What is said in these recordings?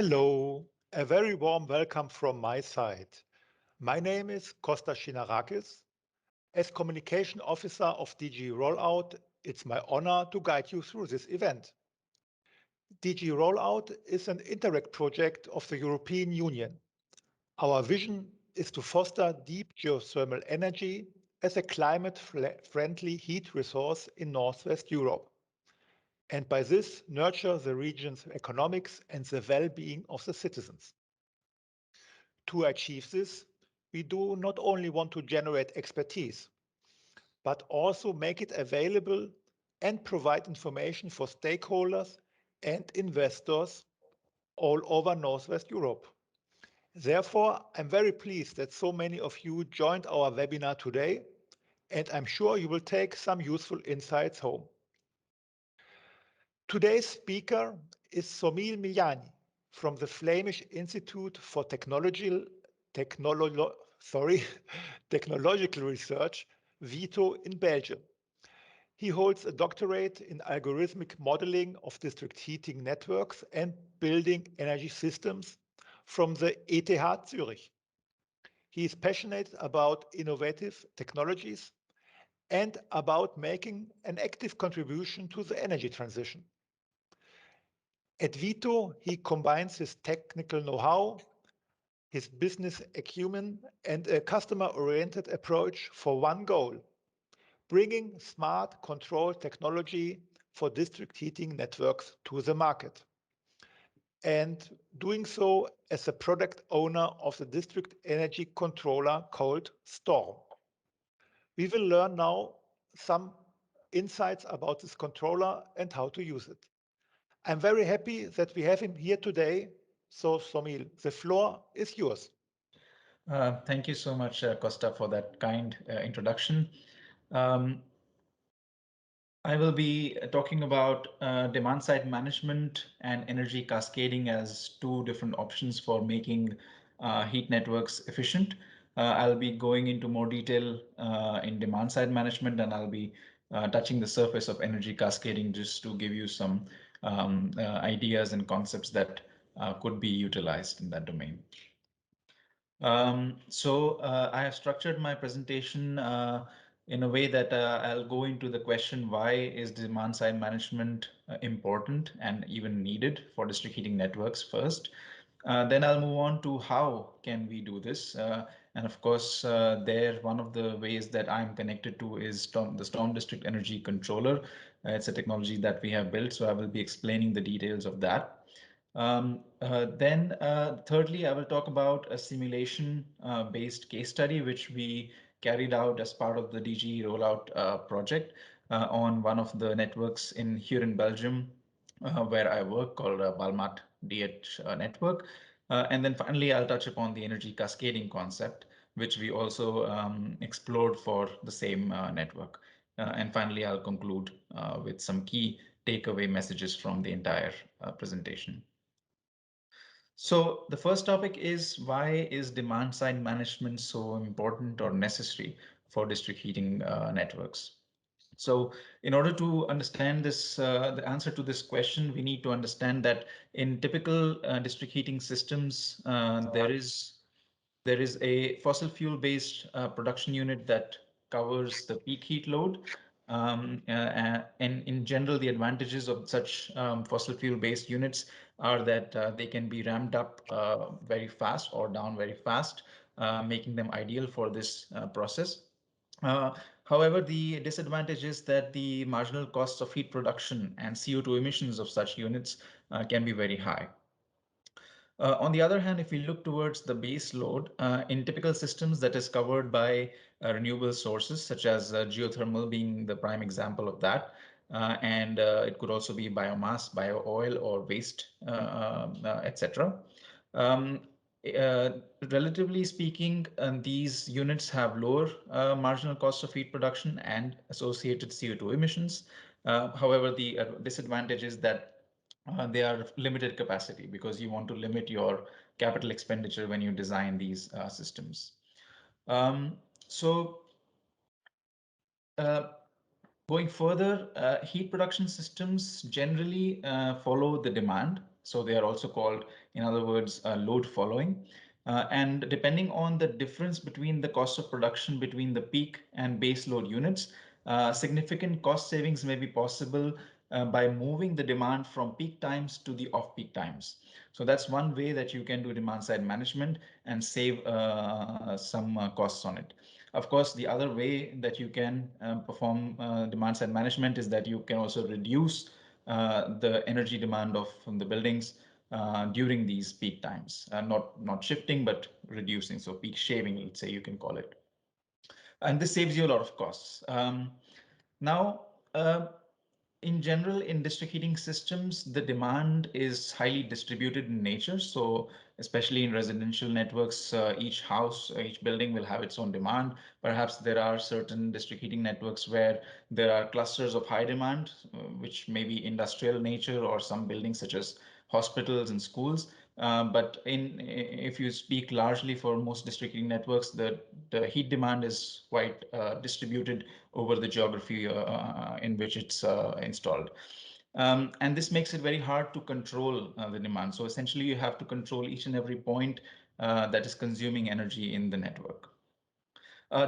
Hello, a very warm welcome from my side. My name is Kostas Chinarakis. As Communication Officer of DGE-ROLLOUT, it's my honor to guide you through this event. DGE-ROLLOUT is an Interreg project of the European Union. Our vision is to foster deep geothermal energy as a climate-friendly heat resource in Northwest Europe, and by this nurture the region's economics and the well-being of the citizens. To achieve this, we do not only want to generate expertise, but also make it available and provide information for stakeholders and investors all over Northwest Europe. Therefore, I'm very pleased that so many of you joined our webinar today, and I'm sure you will take some useful insights home. Today's speaker is Somil Miglani from the Flemish Institute for Technological Research, VITO in Belgium. He holds a doctorate in algorithmic modeling of district heating networks and building energy systems from the ETH Zurich. He is passionate about innovative technologies and about making an active contribution to the energy transition. At VITO, he combines his technical know-how, his business acumen, and a customer-oriented approach for one goal: bringing smart control technology for district heating networks to the market, and doing so as a product owner of the district energy controller called Storm. We will learn now some insights about this controller and how to use it. I'm very happy that we have him here today. So, Somil, the floor is yours. Thank you so much, Costa, for that kind introduction. Um, I will be talking about demand side management and energy cascading as two different options for making heat networks efficient. I'll be going into more detail in demand side management, and I'll be touching the surface of energy cascading just to give you some ideas and concepts that could be utilized in that domain. I have structured my presentation in a way that I'll go into the question, why is demand side management important and even needed for district heating networks first. Then I'll move on to how can we do this. And of course, one of the ways that I'm connected to is the Storm District Energy Controller. It's a technology that we have built, so I will be explaining the details of that. Thirdly, I will talk about a simulation based case study, which we carried out as part of the DGE rollout project on one of the networks here in Belgium, where I work, called Balmat DH network. And then finally, I'll touch upon the energy cascading concept, which we also explored for the same network. And finally, I'll conclude with some key takeaway messages from the entire presentation. So the first topic is, why is demand side management so important or necessary for district heating networks? So in order to understand this, the answer to this question, we need to understand that in typical district heating systems, there is a fossil fuel based production unit that covers the peak heat load. And in general, the advantages of such fossil fuel based units are that they can be ramped up very fast or down very fast, making them ideal for this process. Uh, However, the disadvantage is that the marginal costs of heat production and CO2 emissions of such units can be very high. On the other hand, if we look towards the base load, in typical systems that is covered by renewable sources, such as geothermal being the prime example of that, and it could also be biomass, bio oil, or waste, etc. Um, uh, Relatively speaking, these units have lower marginal cost of heat production and associated CO2 emissions. However, the disadvantage is that they are limited capacity, because you want to limit your capital expenditure when you design these systems. Um, so uh, Going further, heat production systems generally follow the demand. So they are also called, in other words, load following. And depending on the difference between the cost of production between the peak and base load units, significant cost savings may be possible by moving the demand from peak times to the off-peak times. So that's one way that you can do demand side management and save some costs on it. Of course, the other way that you can perform demand side management is that you can also reduce the energy demand of from the buildings during these peak times, not shifting but reducing. So peak shaving, let's say you can call it, and this saves you a lot of costs. Now, uh, in general, in district heating systems, the demand is highly distributed in nature. So, especially in residential networks, each house, each building will have its own demand. Perhaps there are certain district heating networks where there are clusters of high demand, which may be industrial nature, or some buildings such as hospitals and schools. But if you speak largely for most district heating networks, the heat demand is quite distributed over the geography in which it's installed. And this makes it very hard to control the demand. So essentially, you have to control each and every point that is consuming energy in the network.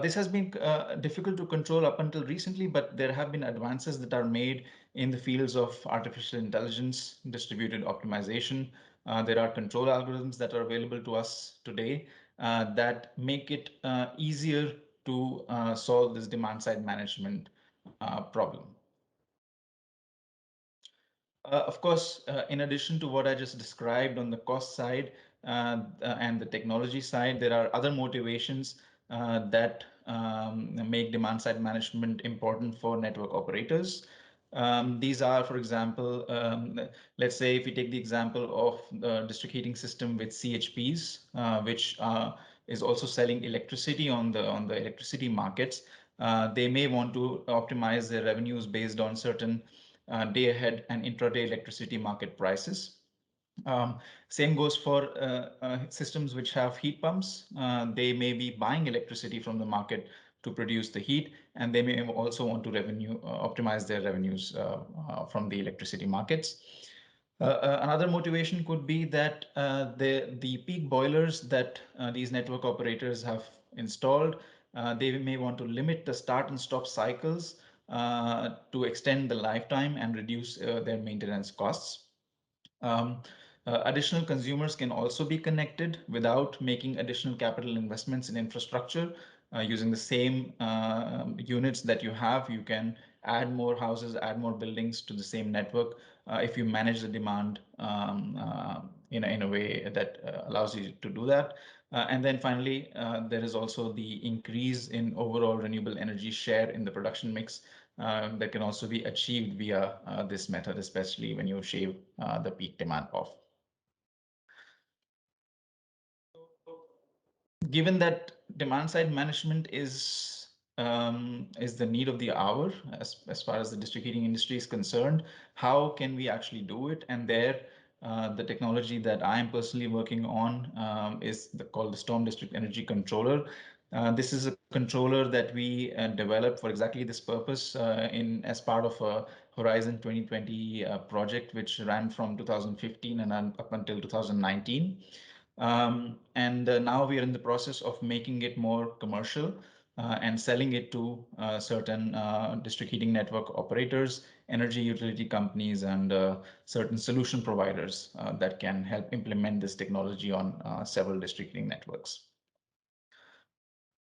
This has been difficult to control up until recently, but there have been advances that are made in the fields of artificial intelligence, distributed optimization. There are control algorithms that are available to us today that make it easier to solve this demand side management problem. Of course, in addition to what I just described on the cost side and the technology side, there are other motivations that make demand side management important for network operators. These are, for example, let's say if we take the example of the district heating system with CHPs, which is also selling electricity on the electricity markets. They may want to optimize their revenues based on certain day ahead and intraday electricity market prices. Um, Same goes for systems which have heat pumps. They may be buying electricity from the market to produce the heat, and they may also want to revenue optimize their revenues from the electricity markets. Another motivation could be that the peak boilers that these network operators have installed, they may want to limit the start and stop cycles to extend the lifetime and reduce their maintenance costs. Um, Additional consumers can also be connected without making additional capital investments in infrastructure. Using the same units that you have, you can add more houses, add more buildings to the same network if you manage the demand in a way that allows you to do that. And then finally, there is also the increase in overall renewable energy share in the production mix that can also be achieved via this method, especially when you shave the peak demand off. Given that demand side management is the need of the hour as far as the district heating industry is concerned, how can we actually do it? And there, the technology that I am personally working on is called the Storm District Energy Controller. This is a controller that we developed for exactly this purpose in as part of a Horizon 2020 project, which ran from 2015 and up until 2019. And now we are in the process of making it more commercial and selling it to certain district heating network operators, energy utility companies, and certain solution providers that can help implement this technology on several district heating networks.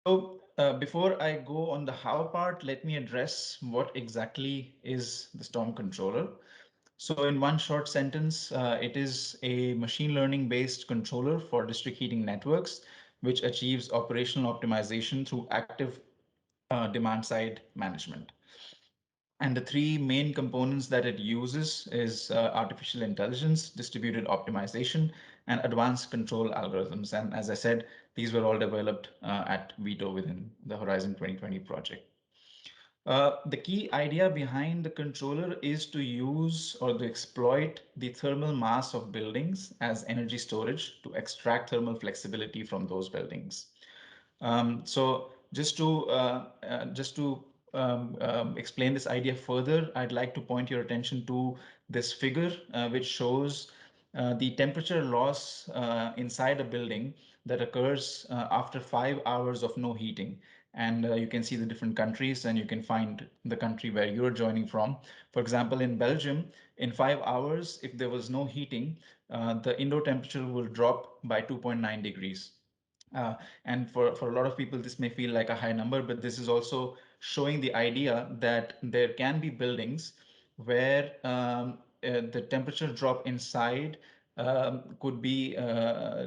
So before I go on the how part, let me address what exactly is the storm controller. So in one short sentence, it is a machine learning based controller for district heating networks, which achieves operational optimization through active demand side management. And the three main components that it uses is artificial intelligence, distributed optimization, and advanced control algorithms. And as I said, these were all developed at VITO within the Horizon 2020 project. The key idea behind the controller is to use or to exploit the thermal mass of buildings as energy storage to extract thermal flexibility from those buildings. So just to explain this idea further, I'd like to point your attention to this figure, which shows the temperature loss inside a building that occurs after 5 hours of no heating. And you can see the different countries, and you can find the country where you're joining from. For example, in Belgium, in 5 hours, if there was no heating, the indoor temperature will drop by 2.9 degrees. Uh, and for a lot of people, this may feel like a high number, but this is also showing the idea that there can be buildings where the temperature drop inside could be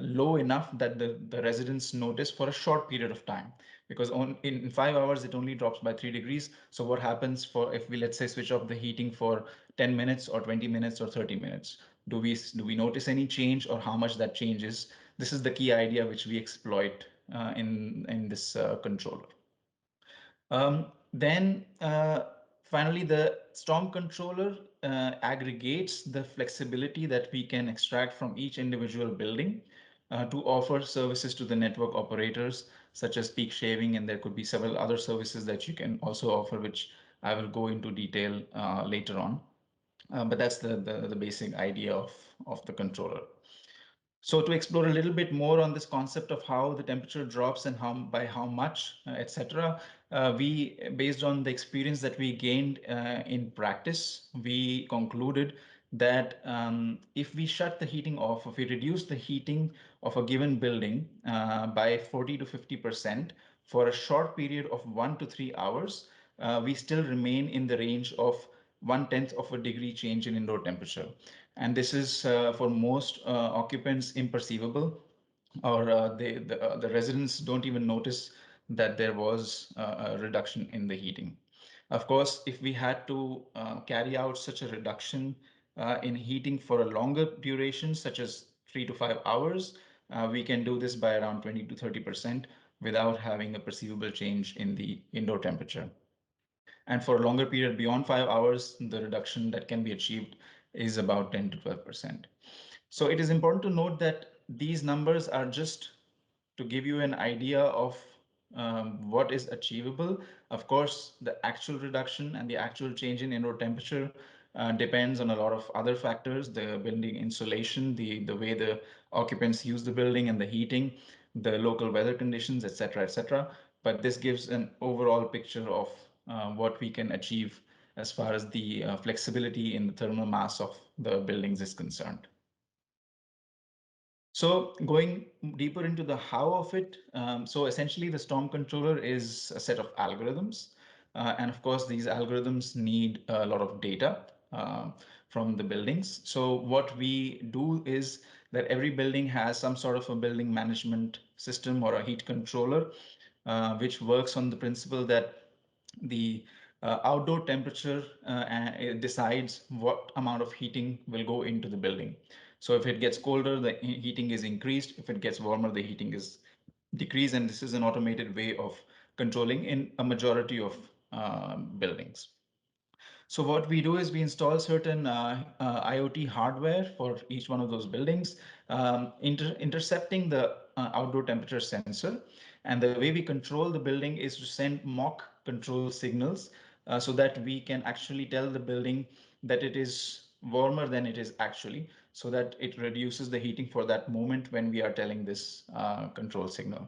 low enough that the residents notice for a short period of time. Because in 5 hours, it only drops by 3 degrees. So what happens for if we, let's say, switch off the heating for 10 minutes or 20 minutes or 30 minutes? Do we notice any change, or how much that changes? This is the key idea which we exploit in this controller. Then finally, the storm controller aggregates the flexibility that we can extract from each individual building to offer services to the network operators, such as peak shaving, and there could be several other services that you can also offer, which I will go into detail later on. But that's the basic idea of the controller. So to explore a little bit more on this concept of how the temperature drops and how by how much, etc., we, based on the experience that we gained in practice, we concluded that if we shut the heating off, if we reduce the heating of a given building by 40 to 50% for a short period of 1 to 3 hours, we still remain in the range of 1/10 of a degree change in indoor temperature. And this is for most occupants imperceivable, or the residents don't even notice that there was a reduction in the heating. Of course, if we had to carry out such a reduction in heating for a longer duration, such as 3 to 5 hours, we can do this by around 20 to 30% without having a perceivable change in the indoor temperature. And for a longer period beyond 5 hours, the reduction that can be achieved is about 10 to 12%. So it is important to note that these numbers are just to give you an idea of what is achievable. Of course, the actual reduction and the actual change in indoor temperature depends on a lot of other factors: the building insulation, the way the occupants use the building and the heating, the local weather conditions, etc., etc. But this gives an overall picture of what we can achieve as far as the flexibility in the thermal mass of the buildings is concerned. So going deeper into the how of it, so essentially the storm controller is a set of algorithms. And of course, these algorithms need a lot of data uh, from the buildings. So what we do is that every building has some sort of a building management system or a heat controller, which works on the principle that the outdoor temperature decides what amount of heating will go into the building. So if it gets colder, the heating is increased. If it gets warmer, the heating is decreased. And this is an automated way of controlling in a majority of buildings. So what we do is we install certain IoT hardware for each one of those buildings, intercepting the outdoor temperature sensor. And the way we control the building is to send mock control signals so that we can actually tell the building that it is warmer than it is actually, so that it reduces the heating for that moment when we are telling this control signal.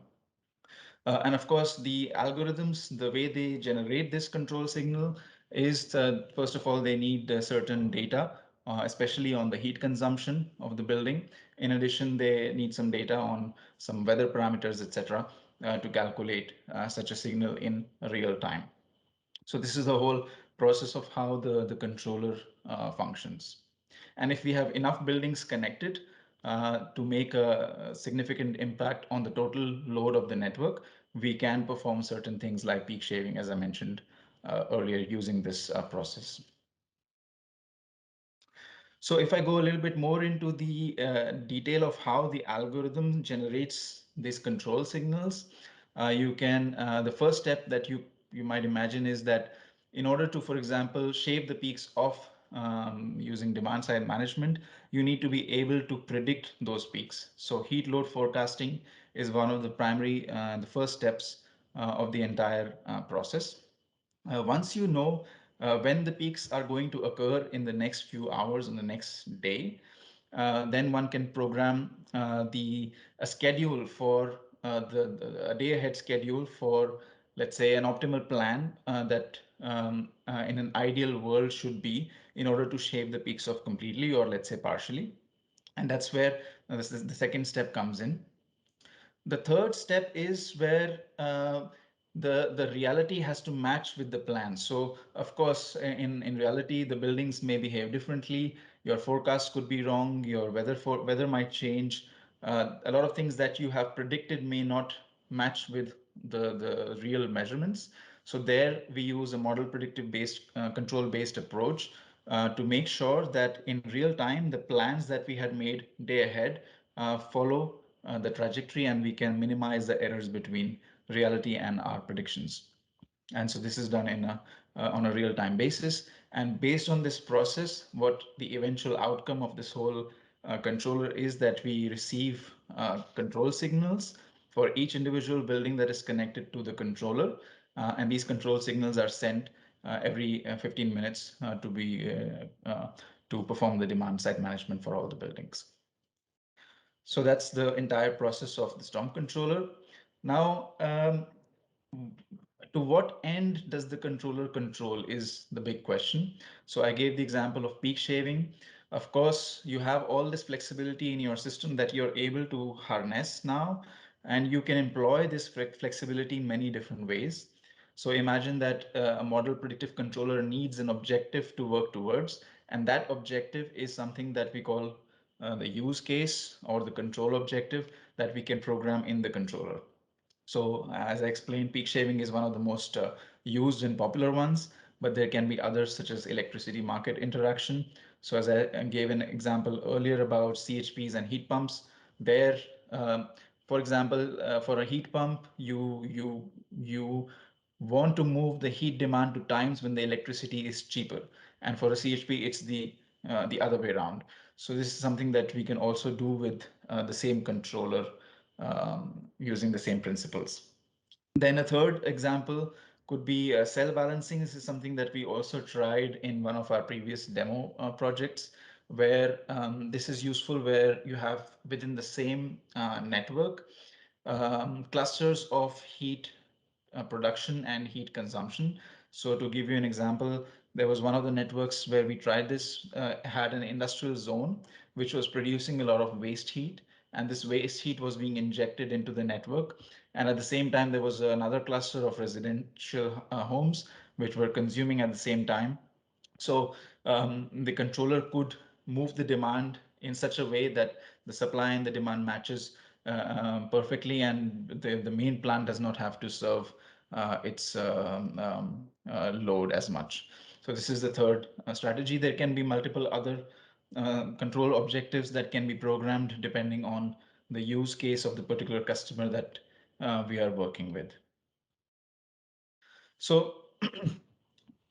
And of course, the algorithms, the way they generate this control signal is, first of all, they need certain data, especially on the heat consumption of the building. In addition, they need some data on some weather parameters, etc., to calculate such a signal in real time. So this is the whole process of how the controller functions. And if we have enough buildings connected to make a significant impact on the total load of the network, we can perform certain things like peak shaving, as I mentioned earlier, using this process. So if I go a little bit more into the detail of how the algorithm generates these control signals, the first step that you might imagine is that in order to, for example, shave the peaks off using demand side management, you need to be able to predict those peaks. So heat load forecasting is one of the primary, the first steps of the entire process. Once you know when the peaks are going to occur in the next few hours in the next day, then one can program the a schedule for a day ahead schedule for, let's say, an optimal plan that in an ideal world should be in order to shape the peaks off completely or let's say partially. And that's where the second step comes in. The third step is where the reality has to match with the plan. So of course, in reality, the buildings may behave differently. Your forecast could be wrong. Your weather might change. A lot of things that you have predicted may not match with the real measurements. So there we use a model predictive based control based approach to make sure that in real time the plans that we had made day ahead follow the trajectory, and we can minimize the errors between reality and our predictions. And so this is done on a real-time basis. And based on this process, what the eventual outcome of this whole controller is that we receive control signals for each individual building that is connected to the controller. And these control signals are sent every 15 minutes to perform the demand side management for all the buildings. So that's the entire process of the storm controller. Now, to what end does the controller control is the big question. So I gave the example of peak shaving. Of course, you have all this flexibility in your system that you're able to harness now, and you can employ this flexibility in many different ways. So imagine that a model predictive controller needs an objective to work towards, and that objective is something that we call the use case or the control objective that we can program in the controller. So as I explained, peak shaving is one of the most used and popular ones, but there can be others such as electricity market interaction. So as I gave an example earlier about CHPs and heat pumps, there, um, for example, for a heat pump, you want to move the heat demand to times when the electricity is cheaper, and for a CHP, it's the other way around. So this is something that we can also do with the same controller using the same principles. Then a third example could be cell balancing. This is something that we also tried in one of our previous demo projects, where this is useful, where you have within the same network clusters of heat production and heat consumption. So to give you an example, there was one of the networks where we tried this, had an industrial zone which was producing a lot of waste heat, and this waste heat was being injected into the network. And at the same time, there was another cluster of residential homes which were consuming at the same time. So the controller could move the demand in such a way that the supply and the demand matches perfectly, and the main plant does not have to serve its load as much. So this is the third strategy. There can be multiple other control objectives that can be programmed depending on the use case of the particular customer that we are working with. So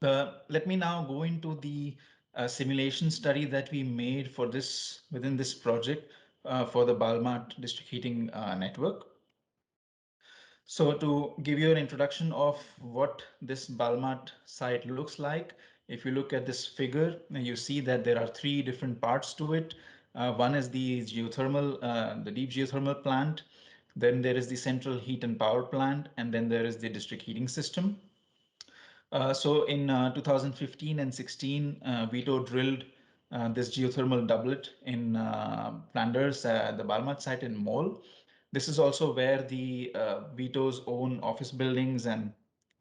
let me now go into the simulation study that we made for this within this project for the Balmat district heating network. So to give you an introduction of what this Balmat site looks like, if you look at this figure, you see that there are three different parts to it. One is the geothermal, the deep geothermal plant. Then there is the central heat and power plant, and then there is the district heating system. So in 2015 and 16, VITO drilled this geothermal doublet in Flanders, the Balmat site in Mol. This is also where the VITO's own office buildings and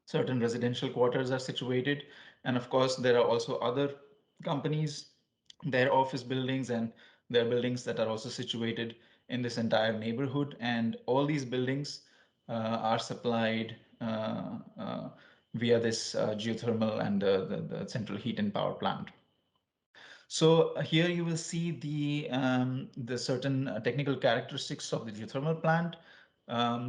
certain residential quarters are situated. And of course, there are also other companies, their office buildings and their buildings that are also situated in this entire neighborhood. And all these buildings are supplied via this geothermal and the central heat and power plant. So here you will see the certain technical characteristics of the geothermal plant.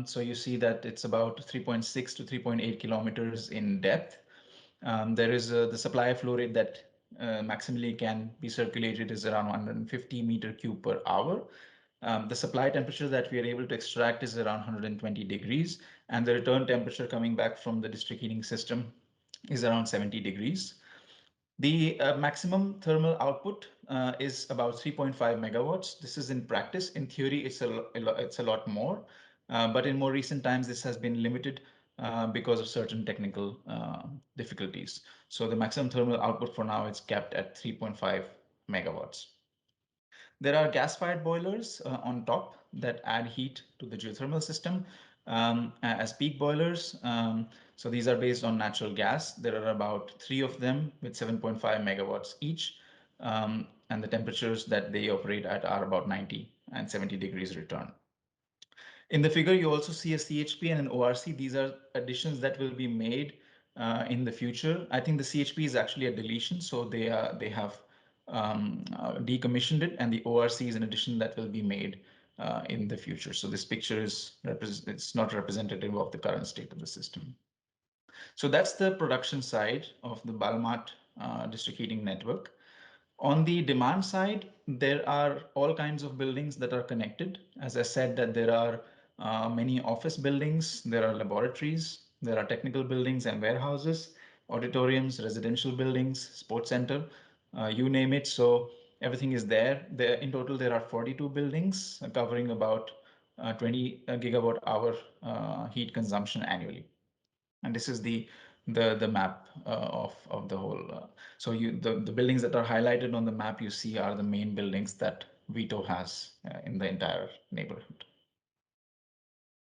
So you see that it's about 3.6 to 3.8 kilometers in depth. There is the supply flow rate that maximally can be circulated is around 150 meter cube per hour. The supply temperature that we are able to extract is around 120 degrees, and the return temperature coming back from the district heating system is around 70 degrees. The maximum thermal output is about 3.5 megawatts. This is in practice. In theory, it's a lot more, but in more recent times, this has been limited because of certain technical difficulties. So the maximum thermal output for now is capped at 3.5 megawatts. There are gas-fired boilers on top that add heat to the geothermal system as peak boilers. So these are based on natural gas. There are about three of them with 7.5 megawatts each. And the temperatures that they operate at are about 90 and 70 degrees return. In the figure, you also see a CHP and an ORC. These are additions that will be made in the future. I think the CHP is actually a deletion, so they have decommissioned it, and the ORC is an addition that will be made in the future. So this picture is it's not representative of the current state of the system. So that's the production side of the Balmat district heating network. On the demand side, there are all kinds of buildings that are connected. As I said, that there are many office buildings, there are laboratories, there are technical buildings and warehouses, auditoriums, residential buildings, sports center, you name it. So everything is there. In total, there are 42 buildings covering about 20 gigawatt hour heat consumption annually. And this is the map of the whole. So the buildings that are highlighted on the map you see are the main buildings that VITO has in the entire neighborhood.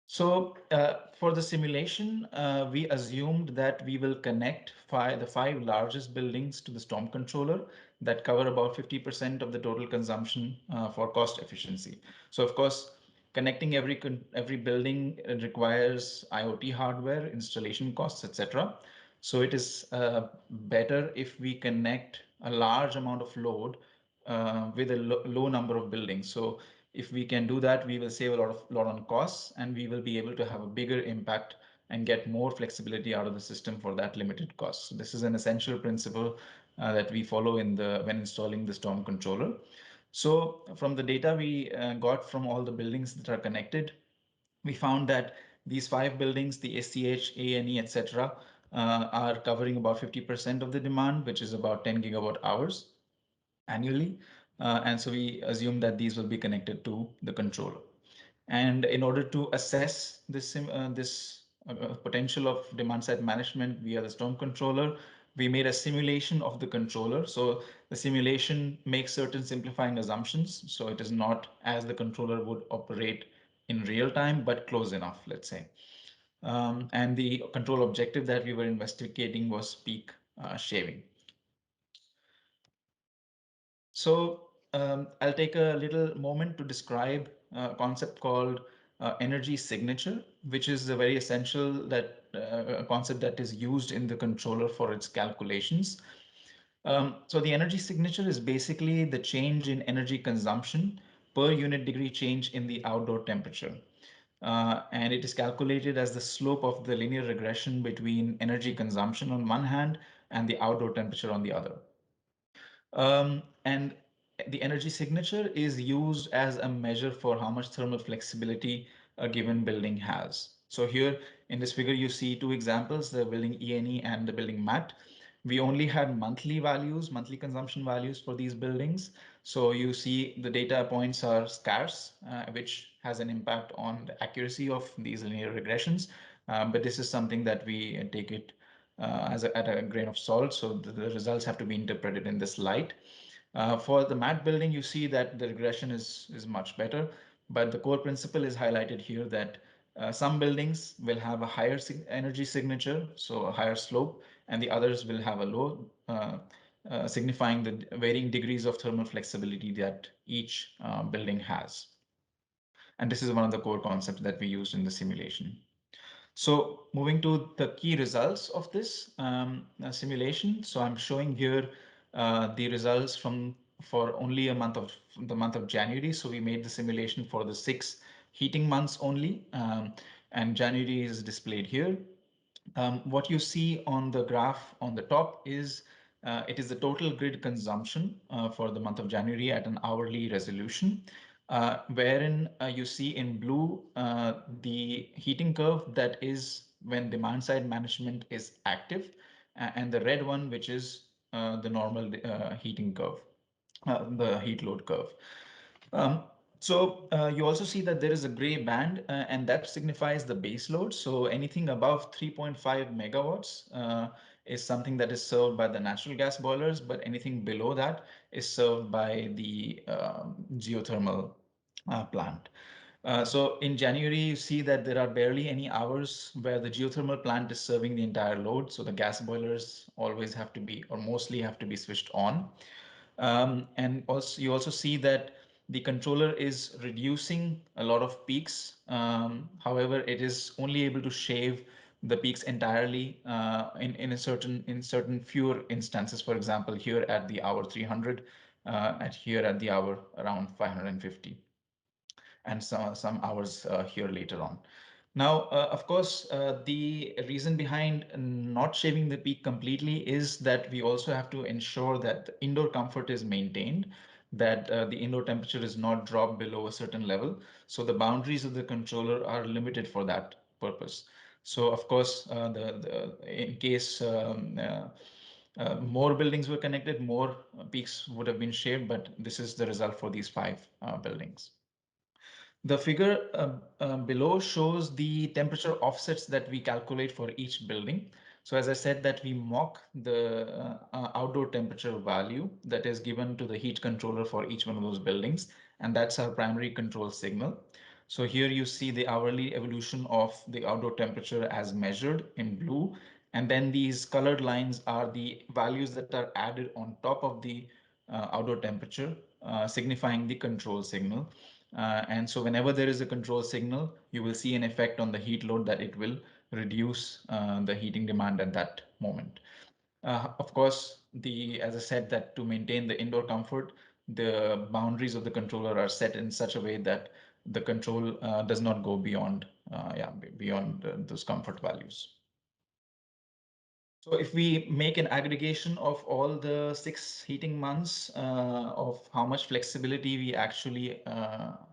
So for the simulation, we assumed that we will connect the five largest buildings to the storm controller that cover about 50% of the total consumption for cost efficiency. So of course, connecting every building requires IoT hardware, installation costs, etc. So it is better if we connect a large amount of load with a low number of buildings. So if we can do that, we will save a lot on costs, and we will be able to have a bigger impact and get more flexibility out of the system for that limited cost. So this is an essential principle that we follow when installing the storm controller. So from the data we got from all the buildings that are connected, we found that these five buildings, the SCH, A&E, etc., are covering about 50% of the demand, which is about 10 gigawatt hours annually. And so we assume that these will be connected to the controller. And in order to assess this potential of demand side management via the storm controller, we made a simulation of the controller. So the simulation makes certain simplifying assumptions. So it is not as the controller would operate in real time, but close enough, let's say. And the control objective that we were investigating was peak shaving. So I'll take a little moment to describe a concept called energy signature, which is a very essential concept that is used in the controller for its calculations. So the energy signature is basically the change in energy consumption per unit degree change in the outdoor temperature. And it is calculated as the slope of the linear regression between energy consumption on one hand and the outdoor temperature on the other. And the energy signature is used as a measure for how much thermal flexibility a given building has. So here in this figure, you see two examples, the building E&E and the building MAT. We only had monthly values, monthly consumption values for these buildings. So you see the data points are scarce, which has an impact on the accuracy of these linear regressions. But this is something that we take it at a grain of salt. So the results have to be interpreted in this light. For the MAT building, you see that the regression is much better, but the core principle is highlighted here that some buildings will have a higher energy signature, so a higher slope, and the others will have a low, signifying the varying degrees of thermal flexibility that each building has. And this is one of the core concepts that we used in the simulation. So moving to the key results of this simulation. So I'm showing here the results for only the month of January. So we made the simulation for the 6 heating months only, and January is displayed here. What you see on the graph on the top is it is the total grid consumption for the month of January at an hourly resolution, wherein you see in blue the heating curve that is when demand side management is active, and the red one, which is the normal heating curve, the heat load curve. Um, so you also see that there is a gray band, and that signifies the base load. So anything above 3.5 megawatts is something that is served by the natural gas boilers, but anything below that is served by the geothermal plant. So in January, you see that there are barely any hours where the geothermal plant is serving the entire load. So the gas boilers always have to be, or mostly have to be switched on. And also, you also see that the controller is reducing a lot of peaks. However, it is only able to shave the peaks entirely in certain fewer instances. For example, here at the hour 300, at here at the hour around 550, and some hours here later on. Now, of course, the reason behind not shaving the peak completely is that we also have to ensure that the indoor comfort is maintained, that the indoor temperature is not dropped below a certain level. So the boundaries of the controller are limited for that purpose. So of course, in case more buildings were connected, more peaks would have been shaved, but this is the result for these five buildings. The figure below shows the temperature offsets that we calculate for each building. So as I said, that we mock the outdoor temperature value that is given to the heat controller for each one of those buildings, and that's our primary control signal. So here you see the hourly evolution of the outdoor temperature as measured in blue, and then these colored lines are the values that are added on top of the outdoor temperature, signifying the control signal. And so whenever there is a control signal, you will see an effect on the heat load that it will reduce the heating demand at that moment. Of course, as I said, that to maintain the indoor comfort, the boundaries of the controller are set in such a way that the control does not go beyond, beyond those comfort values. So if we make an aggregation of all the 6 heating months of how much flexibility we actually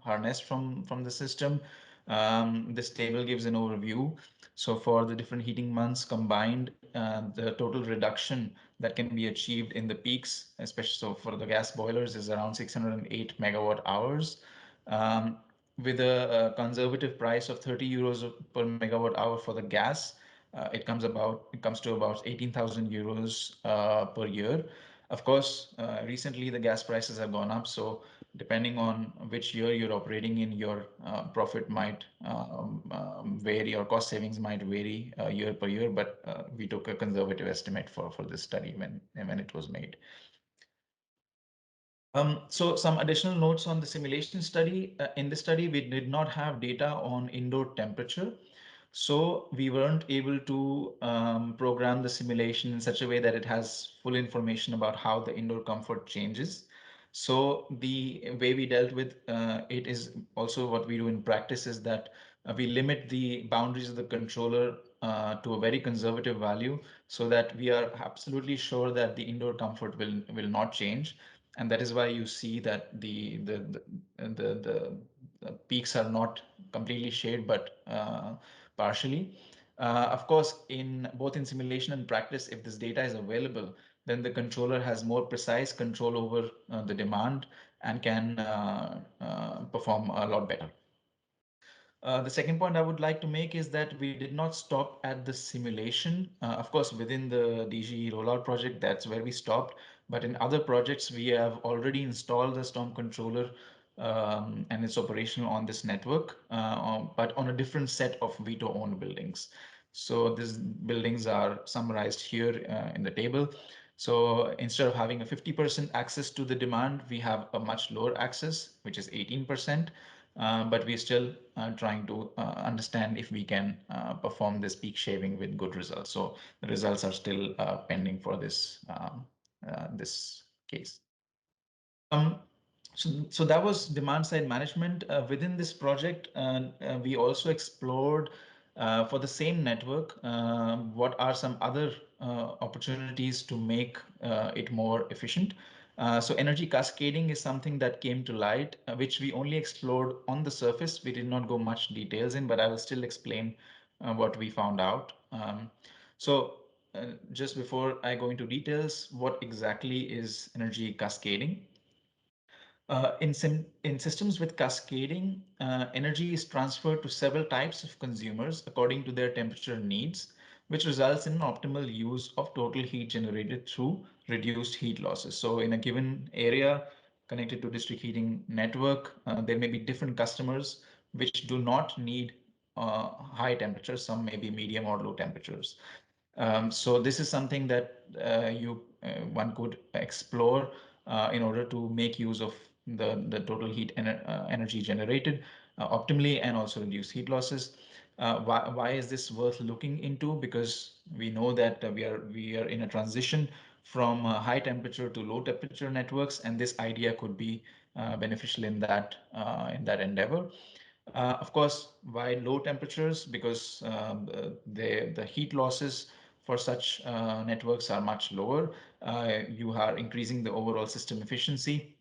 harness from the system, this table gives an overview. So for the different heating months combined, the total reduction that can be achieved in the peaks, especially so for the gas boilers, is around 608 megawatt hours. Um, with a conservative price of 30 euros per megawatt hour for the gas, it comes to about 18,000 euros per year. Of course, recently the gas prices have gone up, so depending on which year you're operating in, your profit might vary, or cost savings might vary year per year. But we took a conservative estimate for this study when it was made. So some additional notes on the simulation study. In this study, we did not have data on indoor temperature. So we weren't able to program the simulation in such a way that it has full information about how the indoor comfort changes. So the way we dealt with it is also what we do in practice, is that we limit the boundaries of the controller to a very conservative value, so that we are absolutely sure that the indoor comfort will not change. And that is why you see that the peaks are not completely shaded, but partially. Of course, in both in simulation and practice, if this data is available, then the controller has more precise control over the demand and can perform a lot better. The second point I would like to make is that we did not stop at the simulation. Of course, within the DGE rollout project, that's where we stopped. But in other projects, we have already installed the storm controller and it's operational on this network, but on a different set of VITO-owned buildings. So these buildings are summarized here in the table. So instead of having a 50% access to the demand, we have a much lower access, which is 18%. But we're still trying to understand if we can perform this peak shaving with good results. So the results are still pending for this case. Um, so that was demand side management. Within this project, we also explored for the same network, what are some other opportunities to make it more efficient. So energy cascading is something that came to light, which we only explored on the surface. We did not go much details in, but I will still explain what we found out. So just before I go into details, what exactly is energy cascading? In systems with cascading, energy is transferred to several types of consumers according to their temperature needs, which results in optimal use of total heat generated through reduced heat losses. So in a given area connected to district heating network, there may be different customers which do not need high temperatures. Some may be medium or low temperatures. So this is something that one could explore in order to make use of the total energy generated optimally and also reduce heat losses. Why is this worth looking into? Because we know that we are in a transition from high temperature to low temperature networks, and this idea could be beneficial in that endeavor. Of course, why low temperatures? Because the heat losses for such networks are much lower. You are increasing the overall system efficiency.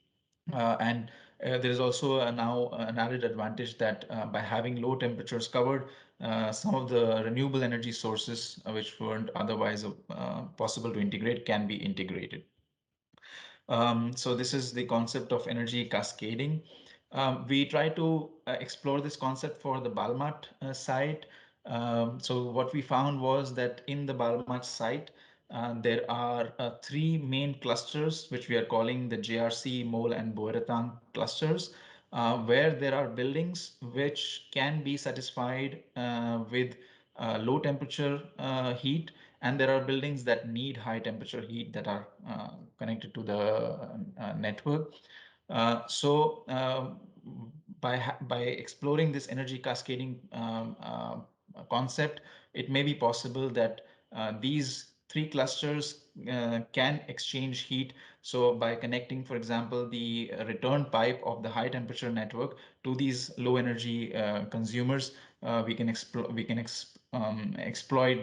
And there is also now an added advantage that by having low temperatures covered, some of the renewable energy sources which weren't otherwise possible to integrate can be integrated. So this is the concept of energy cascading. We try to explore this concept for the Balmat site. So what we found was that in the Balmat site, there are three main clusters, which we are calling the JRC, Mole, and Boeratang clusters, where there are buildings which can be satisfied with low temperature heat, and there are buildings that need high temperature heat that are connected to the network. So by exploring this energy cascading concept, it may be possible that these three clusters can exchange heat. So by connecting, for example, the return pipe of the high temperature network to these low energy consumers, we can exploit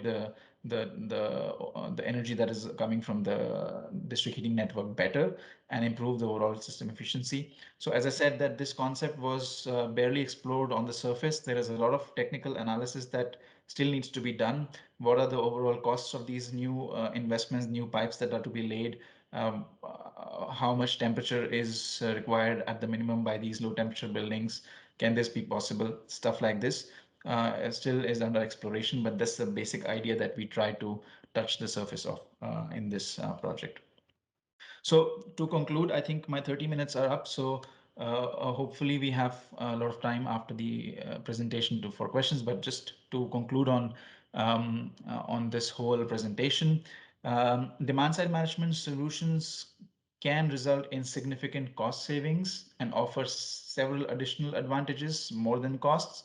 the energy that is coming from the district heating network better and improve the overall system efficiency. So as I said, that this concept was barely explored on the surface. There is a lot of technical analysis that still needs to be done. What are the overall costs of these new investments, new pipes that are to be laid? How much temperature is required at the minimum by these low temperature buildings? Can this be possible? Stuff like this still is under exploration, but that's the basic idea that we try to touch the surface of in this project. So to conclude, I think my 30 minutes are up. So hopefully we have a lot of time after the presentation for questions. But just to conclude on this whole presentation, demand side management solutions can result in significant cost savings and offer several additional advantages more than costs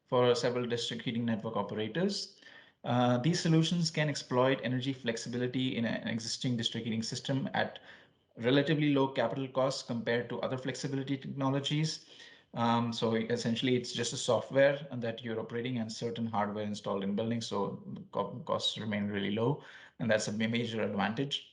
for several district heating network operators. These solutions can exploit energy flexibility in an existing district heating system at relatively low capital costs compared to other flexibility technologies. So essentially, it's just a software that you're operating and certain hardware installed in buildings, so costs remain really low, and that's a major advantage.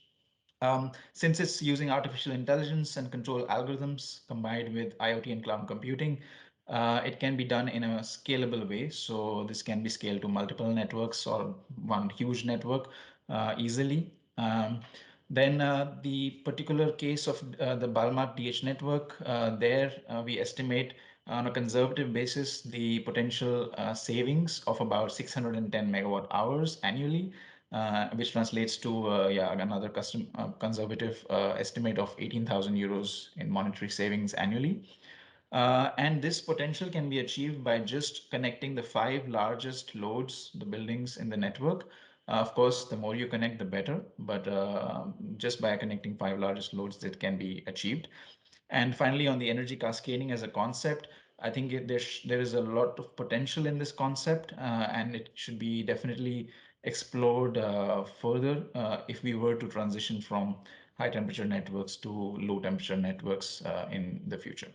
Since it's using artificial intelligence and control algorithms combined with IoT and cloud computing, it can be done in a scalable way. So this can be scaled to multiple networks or one huge network easily. Then the particular case of the Balmat DH network, there we estimate on a conservative basis the potential savings of about 610 megawatt hours annually, which translates to another conservative estimate of 18,000 euros in monetary savings annually. And this potential can be achieved by just connecting the five largest loads, the buildings in the network. Of course, the more you connect, the better, but just by connecting five largest loads, that can be achieved. And finally, on the energy cascading as a concept, I think there is a lot of potential in this concept, and it should be definitely explored further if we were to transition from high temperature networks to low temperature networks in the future.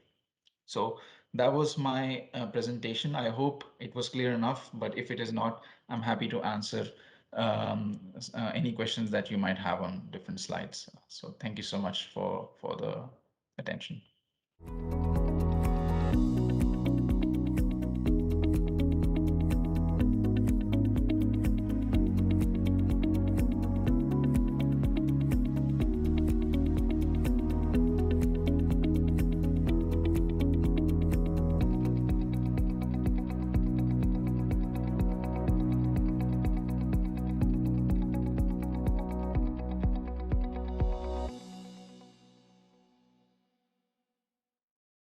So that was my presentation. I hope it was clear enough, but if it is not, I'm happy to answer any questions that you might have on different slides. So thank you so much for the attention.